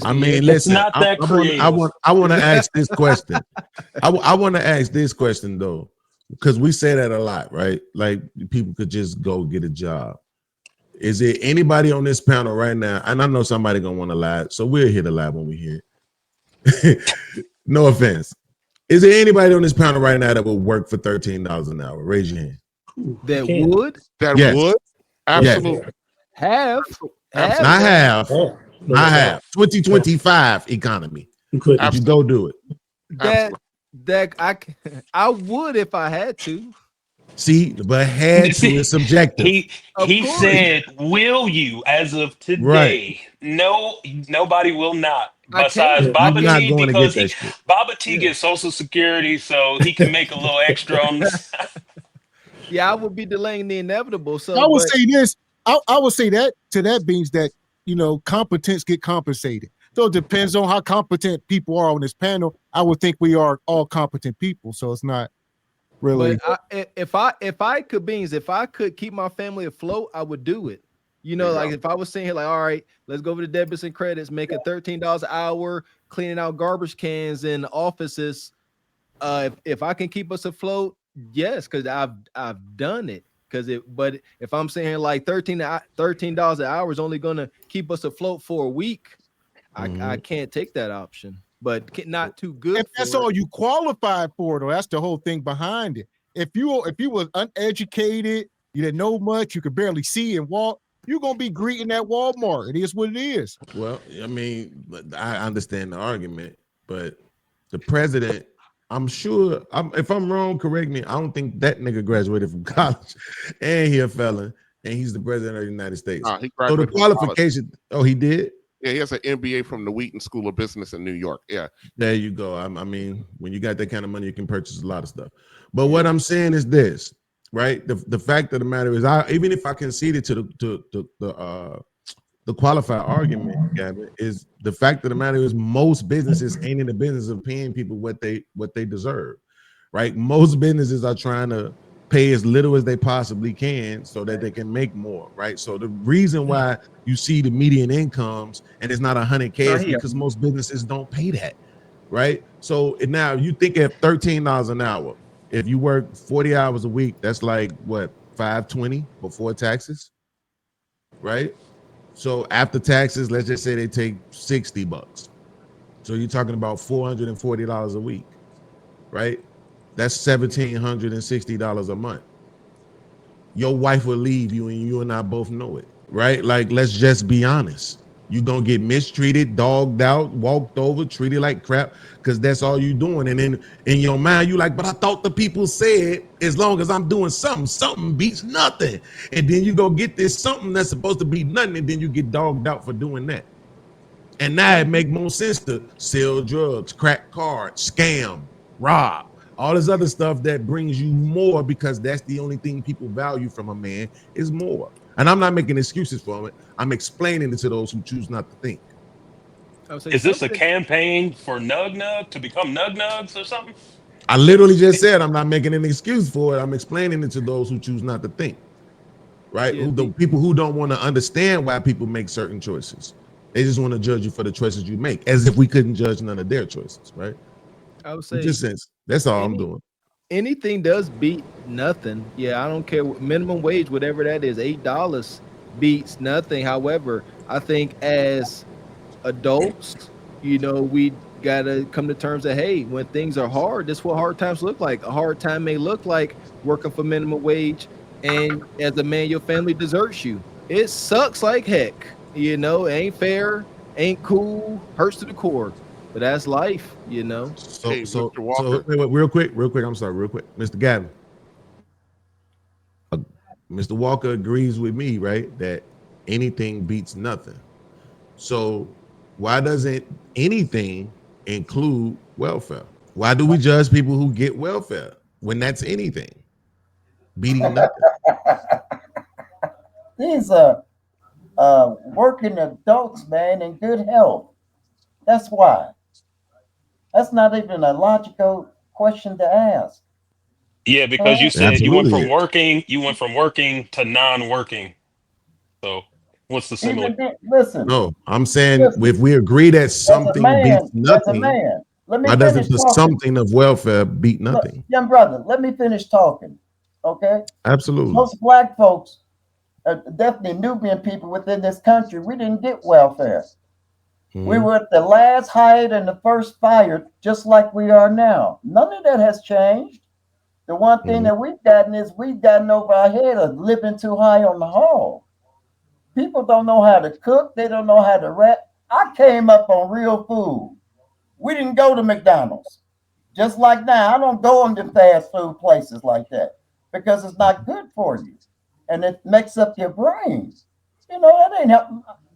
I mean, listen, not that creative. I want to ask this question. I want to ask this question though, because we say that a lot, right? Like people could just go get a job. Is there anybody on this panel right now? And I know somebody gonna want to lie, so we'll hit a lie when we hear it. No offense. Is there anybody on this panel right now that will work for $13 an hour? Raise your hand. That would? That Yes. would? Absolutely. Yes. Have. Not have. Yeah. Not have. 2025 economy. Would you go do it? I would if I had to. See, but had to is subjective. He said, "Will you?" As of today, Right. No, nobody will not. Besides Baba You're not T, going to because get that shit. Baba T gets Social Security, so he can make a little extra on this. Yeah, I would be delaying the inevitable. So I would say this. I would say that to that means that competence get compensated. So it depends on how competent people are on this panel. I would think we are all competent people, so it's not really. But if I could, Beans, if I could keep my family afloat, I would do it. Like if I was saying here, like, all right, let's go over to debits and credits, making $13 an hour, cleaning out garbage cans in offices. If I can keep us afloat, yes, because I've done it. But if I'm saying like $13 an hour is only gonna keep us afloat for a week, I can't take that option. But not too good. If that's all you qualified for, though, that's the whole thing behind it. If you were uneducated, you didn't know much, you could barely see and walk, you're gonna be greeting at Walmart. It is what it is. Well, I mean, I understand the argument, but the president, I'm sure, if I'm wrong, correct me. I don't think that nigga graduated from college, and he a felon, and he's the president of the United States. He So the graduated from qualification. Oh, he did. Yeah, he has an MBA from the Wheaton School of Business in New York. Yeah, there you go. I mean, when you got that kind of money, you can purchase a lot of stuff. But what I'm saying is this, right? The fact of the matter is, even if I conceded to the qualified argument, Gavin, is the fact of the matter is most businesses ain't in the business of paying people what they deserve, right? Most businesses are trying to pay as little as they possibly can so that they can make more, right? So the reason why you see the median incomes and it's not 100K is because most businesses don't pay that, right? So now you think at $13 an hour, if you work 40 hours a week, that's like what, $520 before taxes, right? So after taxes, let's just say they take $60. So you're talking about $440 a week, right? That's $1,760 a month. Your wife will leave you, and you and I both know it, right? Like, let's just be honest. You're gonna get mistreated, dogged out, walked over, treated like crap, because that's all you're doing. And then in your mind, you're like, but I thought the people said as long as I'm doing something beats nothing. And then you go get this something that's supposed to be nothing, and then you get dogged out for doing that. And now it makes more sense to sell drugs, crack cards, scam, rob, all this other stuff that brings you more, because that's the only thing people value from a man is more. And I'm not making excuses for it. I'm explaining it to those who choose not to think. Is this a campaign for Nug Nug to become Nug Nugs or something? I literally just said I'm not making an excuse for it. I'm explaining it to those who choose not to think, right? The people who don't want to understand why people make certain choices. They just want to judge you for the choices you make, as if we couldn't judge none of their choices, right? I would say just sense. That's all I'm doing. Anything does beat nothing. Yeah, I don't care. Minimum wage, whatever that is, $8 beats nothing. However, I think as adults, we gotta come to terms that, hey, when things are hard, this is what hard times look like. A hard time may look like working for minimum wage, and as a man, your family deserts you. It sucks like heck. It ain't fair, ain't cool, hurts to the core. But that's life, So wait, real quick. I'm sorry, real quick, Mr. Gavin. Mr. Walker agrees with me, right, that anything beats nothing. So why doesn't anything include welfare? Why do we judge people who get welfare when that's anything beating nothing? These are working adults, man, in good health. That's why. That's not even a logical question to ask. Yeah, because you said you went from working to non-working. So What's the simile? Listen. No, I'm saying Listen. if we agree that something beats As a nothing, man, let me why doesn't finish the talking. something of welfare beat Look, nothing? young brother, let me finish talking. Okay. Absolutely. Most black folks, definitely Nubian people within this country, we didn't get welfare. We were at the last height and the first fire, just like we are now. None of that has changed. The one thing that we've gotten is we've gotten over our head of living too high on the hog. People don't know how to cook. They don't know how to rap. I came up on real food. We didn't go to McDonald's. Just like now, I don't go into fast food places like that because it's not good for you. And it makes up your brain. You know, that ain't help.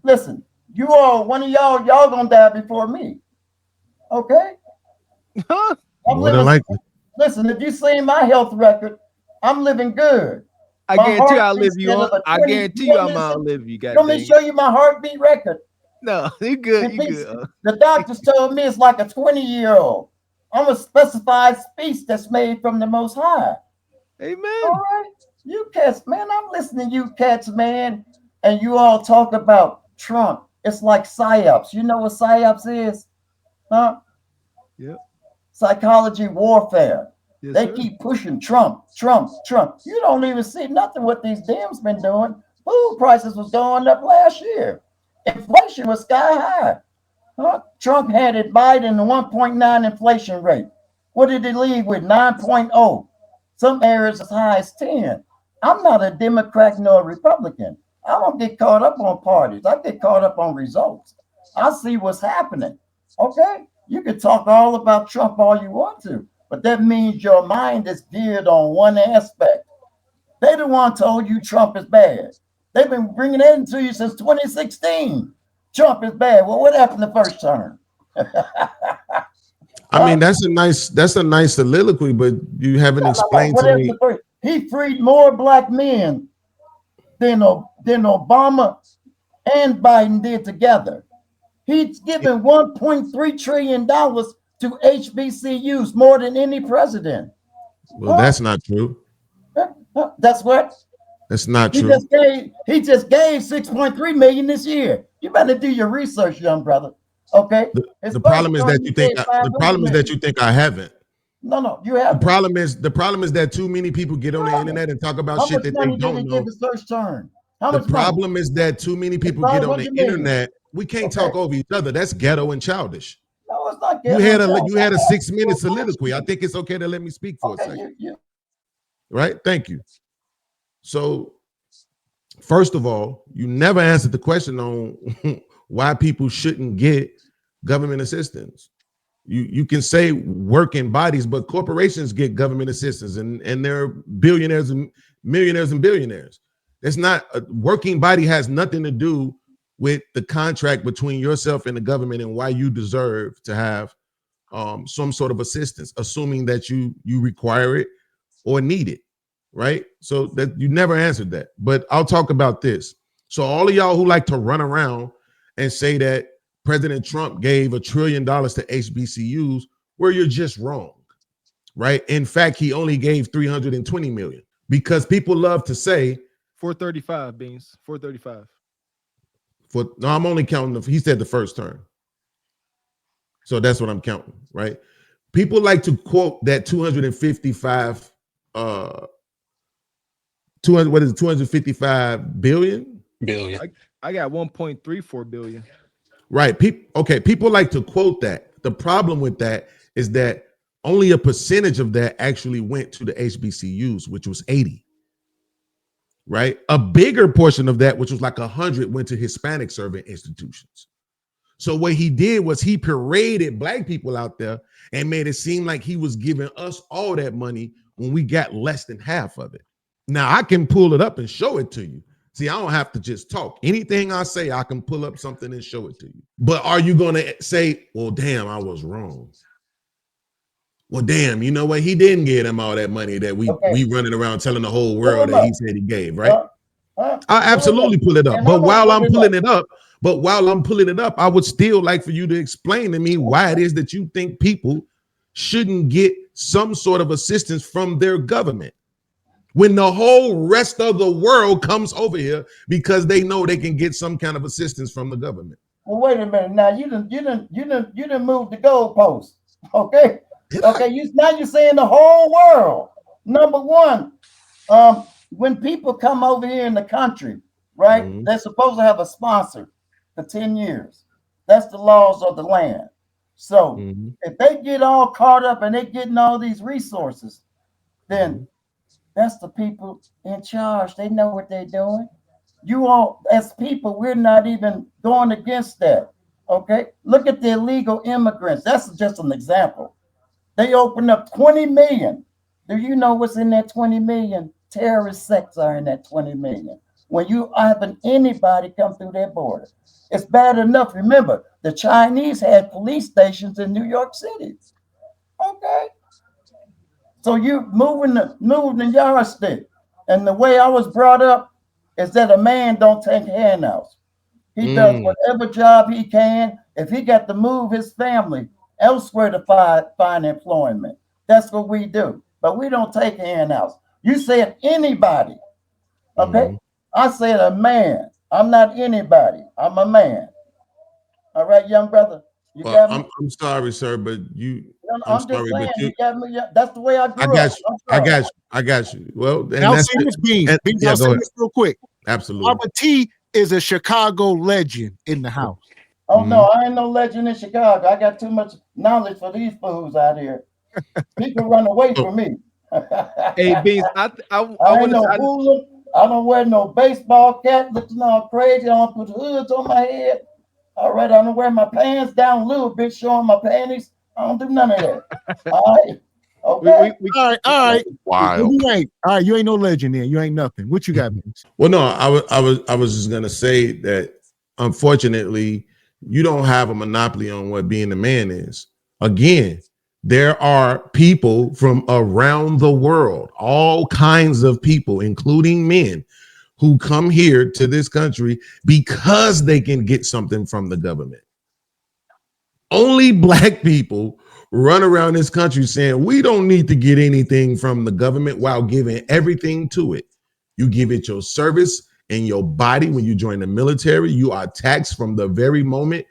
Listen, you all, one of y'all gonna die before me. Okay? I'm More than living. likely. Listen, if you see my health record, I'm living good. I My guarantee you I'll heartbeat live you still on. of a I 20. guarantee you I'm outlive you, Let me goddamn. show you my heartbeat record. No, you good, you If good. the doctors told me it's like a 20-year-old. I'm a specified species that's made from the Most High. Amen. All right, you cats, man. I'm listening to you cats, man, and you all talk about Trump. It's like psyops. You know what psyops is, huh? Yep. Psychology warfare. Yes, They sir. keep pushing Trump. You don't even see nothing what these Dems been doing. Food prices was going up last year. Inflation was sky high. Huh? Trump handed Biden a 1.9 inflation rate. What did he leave with? 9.0. Some areas as high as 10. I'm not a Democrat nor a Republican. I don't get caught up on parties. I get caught up on results. I see what's happening. Okay? You can talk all about Trump all you want to, but that means your mind is geared on one aspect. They the one told you Trump is bad. They've been bringing it into you since 2016. Trump is bad. Well, what happened the first term? I mean, that's a nice soliloquy, but you haven't explained to me. He freed more black men than Obama and Biden did together. He's given $1.3 trillion to HBCUs, more than any president. Well, that's not true. That's what? That's not He true. He just gave 6.3 million this year. You better do your research, young brother. Okay. The problem is that you think I haven't. No, you haven't. The problem is that too many people get on the internet and talk about shit that they don't know. The first term? The problem is that too many people get on the internet. We can't talk over each other. That's ghetto and childish. No, it's not ghetto. You had a 6-minute soliloquy. I think it's okay to let me speak for a second. Right? Thank you. So, first of all, you never answered the question on why people shouldn't get government assistance. You can say working bodies, but corporations get government assistance, and they're billionaires and millionaires and billionaires. It's not a working body has nothing to do with the contract between yourself and the government and why you deserve to have some sort of assistance, assuming that you require it or need it, right? So that you never answered that. But I'll talk about this. So all of y'all who like to run around and say that President Trump gave $1 trillion to HBCUs, where you're just wrong, right? In fact, he only gave 320 million because people love to say 435 Beanz, 435. No, I'm only counting he said the first term. So that's what I'm counting, right? People like to quote that 255 255 billion? I got 1.34 billion. Right. People like to quote that. The problem with that is that only a percentage of that actually went to the HBCUs, which was 80. Right? A bigger portion of that, which was like 100, went to Hispanic serving institutions. So what he did was he paraded black people out there and made it seem like he was giving us all that money when we got less than half of it. Now I can pull it up and show it to you. See, I don't have to just talk. Anything I say, I can pull up something and show it to you. But are you going to say, well, damn, I was wrong? Well, damn, you know what? He didn't give them all that money that we running around telling the whole world that he said he gave, right? I absolutely pull it up. But while I'm pulling it up, I would still like for you to explain to me why it is that you think people shouldn't get some sort of assistance from their government. when the whole rest of the world comes over here because they know they can get some kind of assistance from the government. Well, wait a minute. Now you didn't move the goalpost. Okay. Okay. Now you're saying the whole world. Number one, when people come over here in the country, right? They're supposed to have a sponsor for 10 years. That's the laws of the land. So if they get all caught up and they're getting all these resources, then that's the people in charge. They know what they're doing. You all, as people, we're not even going against that. Okay. Look at the illegal immigrants. That's just an example. They opened up 20 million. Do you know what's in that 20 million? Terrorist sects are in that 20 million. When you having anybody come through their border, it's bad enough. Remember, the Chinese had police stations in New York City. Okay. So you moving the yardstick. And the way I was brought up is that a man don't take handouts. He does whatever job he can. If he got to move his family elsewhere to find employment, that's what we do. But we don't take handouts. You said anybody. Okay. I said a man. I'm not anybody. I'm a man. All right, young brother. You got me? I'm sorry, sir, but I'm sorry, but you got me. That's the way I grew up. I got you. Well, and I'll say this, Beanz. I'll say this real quick. Absolutely. Barbara T is a Chicago legend in the house. Oh no, I ain't no legend in Chicago. I got too much knowledge for these fools out here. People run away from me. Hey, Beanz, I ain't no fool. I don't wear no baseball cap looking all crazy. I don't put hoods on my head. All right, I don't wear my pants down a little bit, showing my panties. I don't do none of that. All right. Okay. All right. Wild. You ain't no legend there. You ain't nothing. What you got, Beanz? Well, no, I was just gonna say that unfortunately, you don't have a monopoly on what being a man is. Again, there are people from around the world, all kinds of people, including men, who come here to this country because they can get something from the government. Only black people run around this country saying we don't need to get anything from the government while giving everything to it. You give it your service and your body. When you join the military, you are taxed from the very moment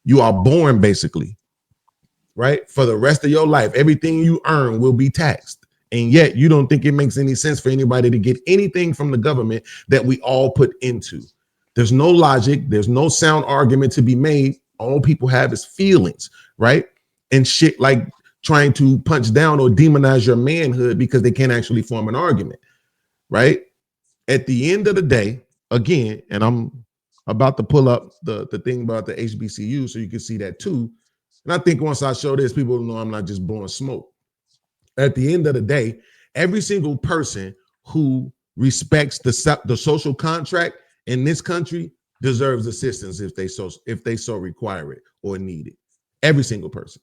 you are born, basically, right? For the rest of your life, everything you earn will be taxed. And yet you don't think it makes any sense for anybody to get anything from the government that we all put into. There's no logic. There's no sound argument to be made. All people have is feelings, right? And shit like trying to punch down or demonize your manhood because they can't actually form an argument, right? At the end of the day, again, and I'm about to pull up the thing about the HBCU so you can see that too. And I think once I show this, people will know I'm not just blowing smoke. At the end of the day, every single person who respects the social contract in this country deserves assistance if they so require it or need it. Every single person.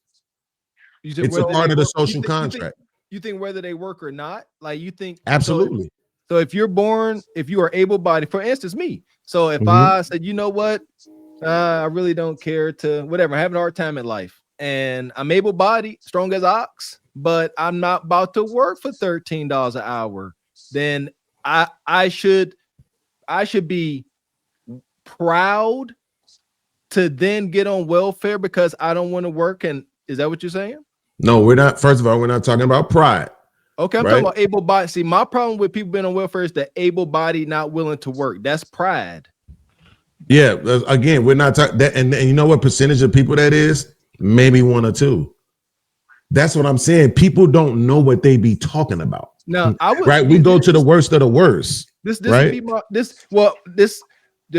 It's a part of the social contract. You think whether they work or not? Like you think absolutely. So if you are able-bodied, for instance, me. So if I said, you know what, I really don't care to whatever, I have a hard time in life, and I'm able-bodied, strong as ox, but I'm not about to work for $13 an hour, then I should be proud to then get on welfare because I don't want to work. And is that what you're saying? No, we're not. First of all, we're not talking about pride. Okay, I'm talking about able-bodied. See, my problem with people being on welfare is the able-bodied not willing to work. That's pride. Yeah, again, we're not talking that, and you know what percentage of people that is? Maybe 1 or 2. That's what I'm saying. People don't know what they be talking about. No, we go to the worst of the worst. This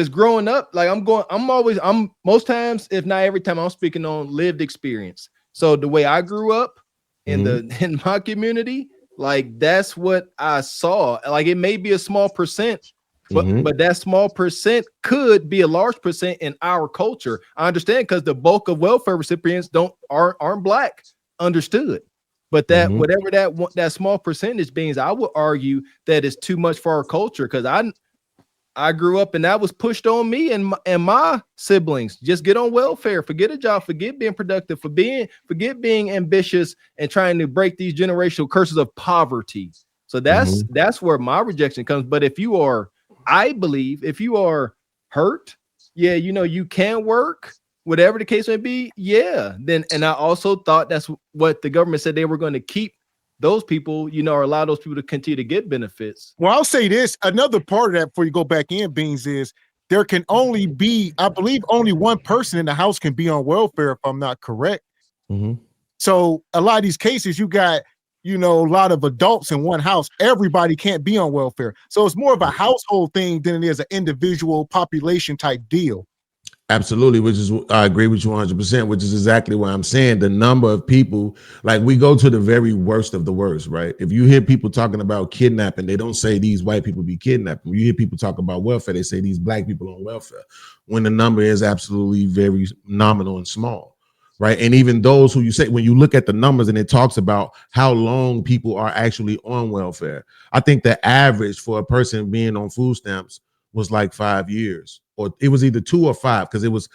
growing up, like I'm most times, if not every time, I'm speaking on lived experience. So the way I grew up in my community, like that's what I saw. Like it may be a small percent, but that small percent could be a large percent in our culture. I understand because the bulk of welfare recipients aren't black. Understood. But that whatever that small percentage means, I would argue that is too much for our culture because I grew up and that was pushed on me and my siblings. Just get on welfare, forget a job, forget being productive, forget being ambitious and trying to break these generational curses of poverty. So that's where my rejection comes. But if you are, I believe, if you are hurt, yeah, you know, you can work, whatever the case may be. Yeah. Then, and I also thought that's what the government said they were going to keep those people, you know, or allow those people to continue to get benefits. Well, I'll say this. Another part of that before you go back in, Beans, is there can only be, I believe, only one person in the house can be on welfare, if I'm not correct. So a lot of these cases, you got, you know, a lot of adults in one house. Everybody can't be on welfare. So it's more of a household thing than it is an individual population type deal. Absolutely, which is, I agree with you 100%, which is exactly what I'm saying. The number of people, like, we go to the very worst of the worst, right? If you hear people talking about kidnapping, they don't say these white people be kidnapping. When you hear people talk about welfare, they say these black people on welfare, when the number is absolutely very nominal and small, right? And even those who you say, when you look at the numbers and it talks about how long people are actually on welfare, I think the average for a person being on food stamps was like 5 years. Or it was either 2 or 5, because it was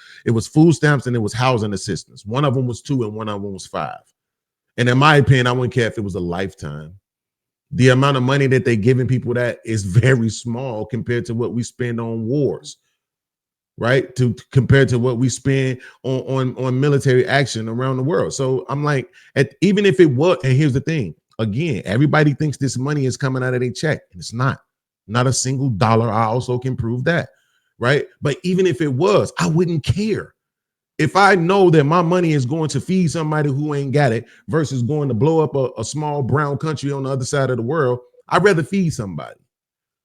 food stamps and it was housing assistance. One of them was 2 and one of them was 5. And in my opinion, I wouldn't care if it was a lifetime. The amount of money that they're giving people that is very small compared to what we spend on wars, right? Compared to what we spend on military action around the world. So I'm like, even if it was, and here's the thing, again, everybody thinks this money is coming out of their check, and it's not a single dollar. I also can prove that. Right. But even if it was, I wouldn't care. If I know that my money is going to feed somebody who ain't got it versus going to blow up a small brown country on the other side of the world, I'd rather feed somebody.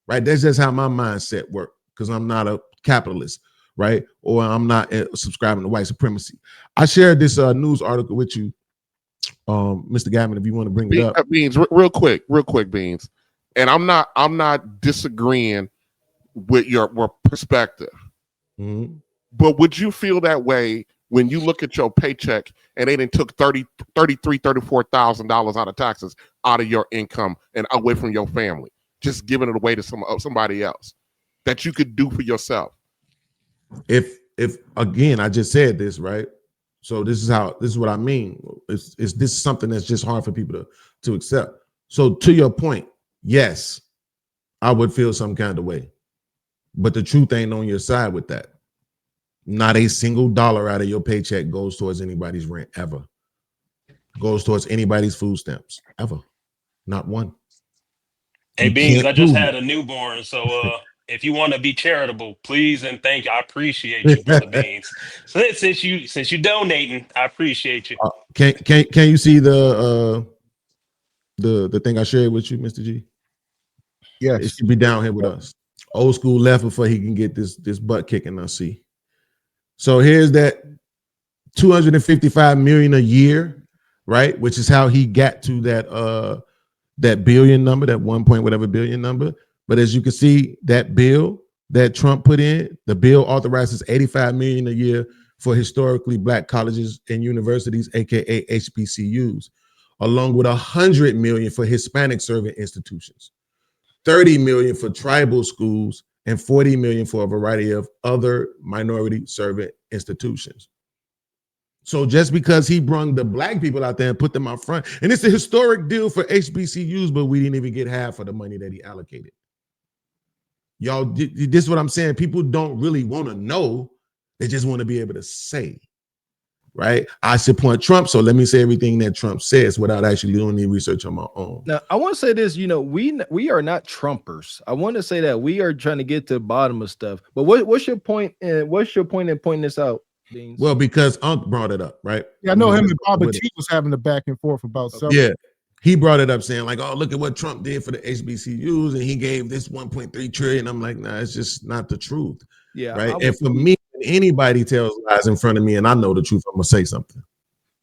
Right. That's just how my mindset works, because I'm not a capitalist. Right. Or I'm not subscribing to white supremacy. I shared this news article with you, Mr. Gavin, if you want to bring it up. Beans, real quick, Beans. And I'm not disagreeing with your perspective, but would you feel that way when you look at your paycheck and they done took $34,000 out of taxes out of your income and away from your family, just giving it away to somebody else that you could do for yourself? If again, I just said this, right? So this is what I mean. This is something that's just hard for people to accept. So to your point, yes, I would feel some kind of way. But the truth ain't on your side with that. Not a single dollar out of your paycheck goes towards anybody's rent ever. Goes towards anybody's food stamps ever. Not one. Hey, Beans, I just had a newborn, so if you want to be charitable, please and thank you. I appreciate you, brother Beans. So since you donating, I appreciate you. Can you see the thing I shared with you, Mr. G? Yes. It should be down here with us. Old school left before he can get this butt kicking. I see. So here's that 255 million a year, right? Which is how he got to that billion number, that 1 point whatever billion number. But as you can see, that bill that Trump put in, the bill authorizes 85 million a year for historically black colleges and universities, aka HBCUs, along with 100 million for Hispanic serving institutions, 30 million for tribal schools, and 40 million for a variety of other minority servant institutions. So just because he brung the black people out there and put them out front, and it's a historic deal for HBCUs, but we didn't even get half of the money that he allocated. Y'all, this is what I'm saying. People don't really want to know. They just want to be able to say, right? I support Trump, so let me say everything that Trump says without actually doing any research on my own. Now, I want to say this, you know, we are not Trumpers. I want to say that we are trying to get to the bottom of stuff. But what's your point? What's your point in pointing this out, Beans? Well, because Unc brought it up, right? Yeah, I know him and Baba T was having a back and forth about something. Yeah, he brought it up saying like, oh, look at what Trump did for the HBCUs, and he gave this 1.3 trillion. I'm like, nah, it's just not the truth. Yeah, right. And for me, anybody tells lies in front of me and I know the truth, I'm gonna say something.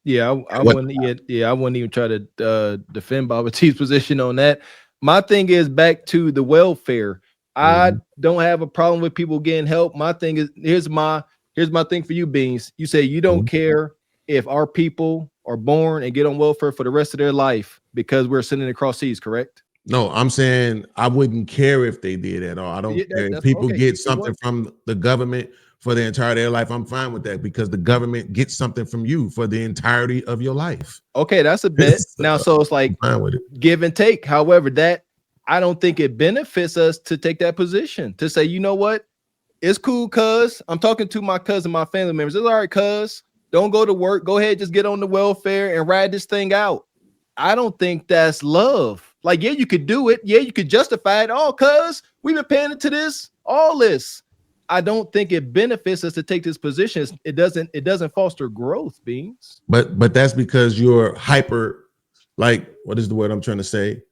Yeah, I wouldn't even try to defend Baba T's position on that. My thing is back to the welfare. I don't have a problem with people getting help. My thing is here's my thing for you, Beans. You say you don't care if our people are born and get on welfare for the rest of their life because we're sending across seas, correct? No, I'm saying I wouldn't care if they did at all. I don't care if people get something from the government for the entirety of their life. I'm fine with that because the government gets something from you for the entirety of your life. Okay, that's a bet. Now, so it's like give and take. However, that I don't think it benefits us to take that position to say, you know what, it's cool, cuz I'm talking to my cousin, my family members. It's all right, cuz don't go to work. Go ahead, just get on the welfare and ride this thing out. I don't think that's love. Like, yeah, you could do it. Yeah, you could justify it. Oh, cuz we've been paying into this, all this. I don't think it benefits us to take this position. It doesn't foster growth, Beanz. But that's because you're hyper, like, what is the word I'm trying to say?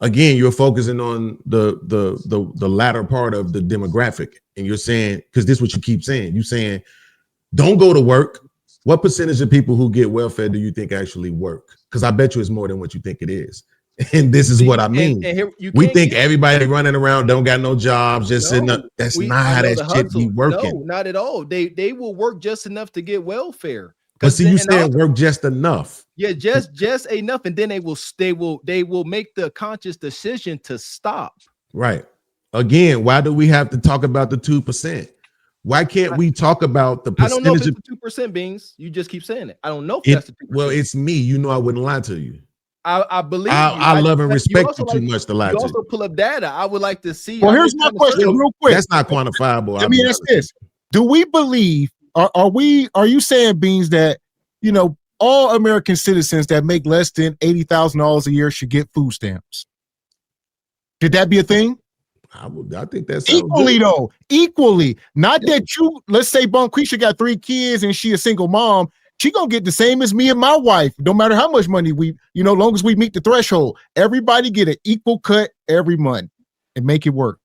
Again, you're focusing on the latter part of the demographic, and you're saying, because this is what you keep saying. You're saying, don't go to work. What percentage of people who get welfare do you think actually work? Because I bet you it's more than what you think it is. And this is what I mean. And here, we think everybody running around don't got no jobs, just sitting up. That's not how that shit be working. No, not at all. They will work just enough to get welfare. But see, you saying work just enough. Yeah, just enough, and then they will make the conscious decision to stop. Right. Again, why do we have to talk about the 2%? Why can't we talk about the percentage? I don't know if it's the 2%, Beanz. You just keep saying it. I don't know if that's the 2%. Well, it's me. You know I wouldn't lie to you. I believe I love and respect you too much to lie to you. You also pull up data. I would like to see. Well, here's my question real quick. That's not quantifiable. Let me ask this. Do we believe, are you saying, Beanz, that, you know, all American citizens that make less than $80,000 a year should get food stamps? Could that be a thing? I think that's equally though. Equally. Not that you, let's say Bonquisha got 3 kids and she a single mom. She gonna get the same as me and my wife, no matter how much money we, long as we meet the threshold. Everybody get an equal cut every month and make it work.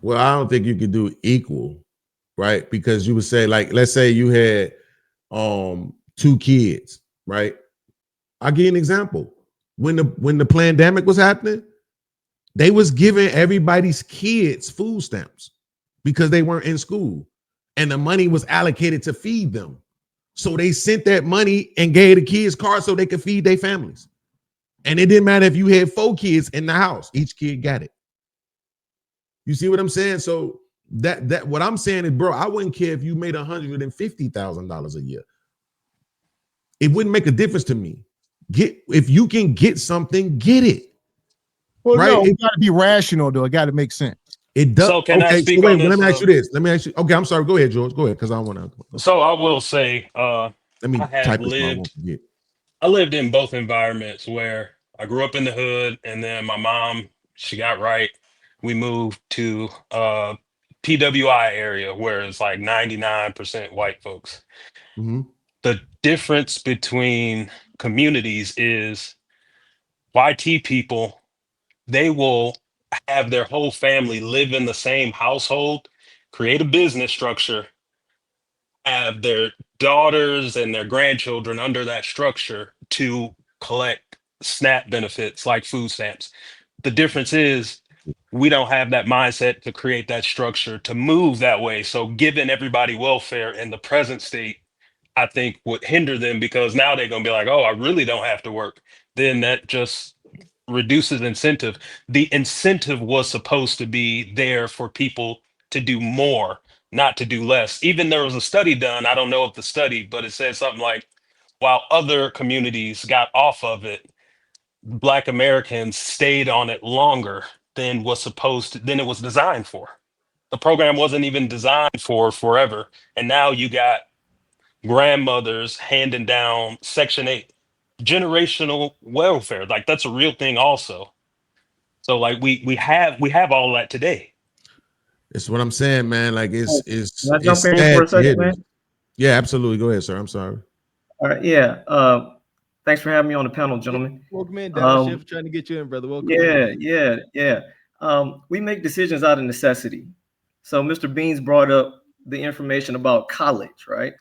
Well, I don't think you could do equal, right? Because you would say, like, let's say you had 2 kids, right? I'll give you an example. When the pandemic was happening, they was giving everybody's kids food stamps because they weren't in school, and the money was allocated to feed them. So they sent that money and gave the kids cards so they could feed their families. And it didn't matter if you had 4 kids in the house, each kid got it. You see what I'm saying? So that what I'm saying is, bro, I wouldn't care if you made $150,000 a year. It wouldn't make a difference to me. If you can get something, get it. Well, right? No, it got to be rational, though. It got to make sense. It does. So can I speak on this? Let me ask you this. Okay, I'm sorry. Go ahead, George. Go ahead, because I want to. So I will say, let me type this. I lived in both environments where I grew up in the hood, and then my mom, she got right. We moved to PWI area where it's like 99% white folks. Mm-hmm. The difference between communities is YT people, they will have their whole family live in the same household, create a business structure, have their daughters and their grandchildren under that structure to collect SNAP benefits like food stamps. The difference is we don't have that mindset to create that structure to move that way. So giving everybody welfare in the present state, I think would hinder them, because now they're going to be like, oh, I really don't have to work. Then that just reduces incentive. The incentive was supposed to be there for people to do more, not to do less. Even there was a study done, I don't know if the study, but it said something like, while other communities got off of it, Black Americans stayed on it longer than it was designed for. The program wasn't even designed for forever. And now you got grandmothers handing down Section 8 generational welfare. Like, that's a real thing also. So like we have all that today. That's what I'm saying, man. Like it's Can I jump in for a second, man? Yeah, absolutely. Go ahead, sir. I'm sorry. All right, yeah. Thanks for having me on the panel, gentlemen. Welcome in, Dad. Trying to get you in, brother. Welcome. Yeah. We make decisions out of necessity. So Mr. Beanz brought up the information about college, right?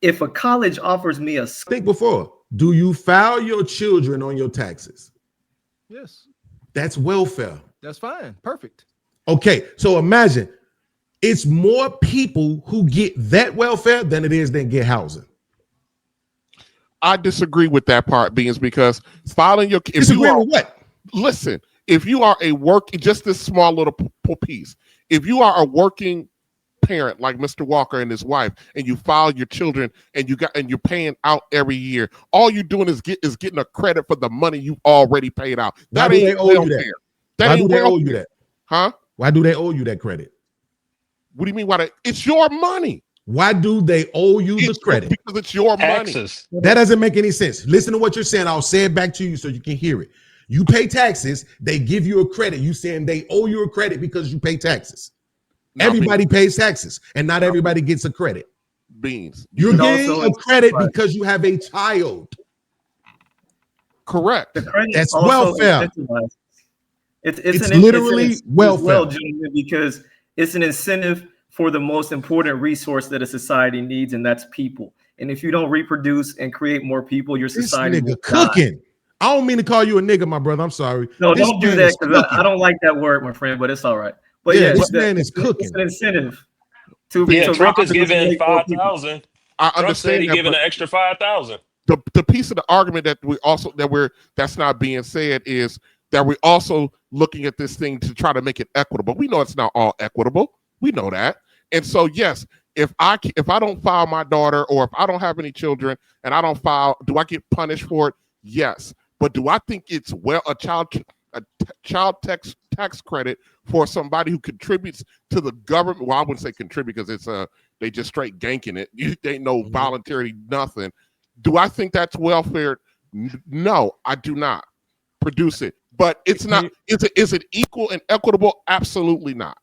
If a college offers me a... Think before. Do you file your children on your taxes? Yes. That's welfare. That's fine. Perfect. Okay, so imagine it's more people who get that welfare than it is that get housing. I disagree with that part, Beanz, because filing your... Listen, if you are just this small little piece, if you are a working parent like Mr. Walker and his wife, and you file your children and you're paying out every year, all you're doing is getting a credit for the money you've already paid out. That ain't welfare. Why do they owe you that? Huh? Why do they owe you that credit? What do you mean? It's your money. Why do they owe you the credit? Because it's your Taxes. money. That doesn't make any sense. Listen to what you're saying. I'll say it back to you so you can hear it. You pay taxes. They give you a credit. You saying they owe you a credit because you pay taxes. Everybody pays taxes, and not everybody gets a credit. Beans. You're getting a credit because you have a child. Correct. The credit That's also welfare. incentivizes. It's literally welfare. Well, gentlemen, because it's an incentive for the most important resource that a society needs, and that's people. And if you don't reproduce and create more people, your society This nigga will cooking. die. I don't mean to call you a nigga, my brother. I'm sorry. No, This don't do man that is because cooking. I don't like that word, my friend. But it's all right. But Yeah, yeah, this man is cooking. It's an incentive to Trump is reproduce and giving make more people. 5,000. I Trump said understand he that, giving but an extra 5,000. the piece of the argument that's not being said is that we're also looking at this thing to try to make it equitable. We know it's not all equitable. We know that. And so, yes, if I don't file my daughter, or if I don't have any children and I don't file, do I get punished for it? Yes. But do I think it's a child tax credit for somebody who contributes to the government? Well, I wouldn't say contribute because it's they just straight ganking it. They no voluntary nothing. Do I think that's welfare? No, I do not. Produce it. But it's not. Is it equal and equitable? Absolutely not.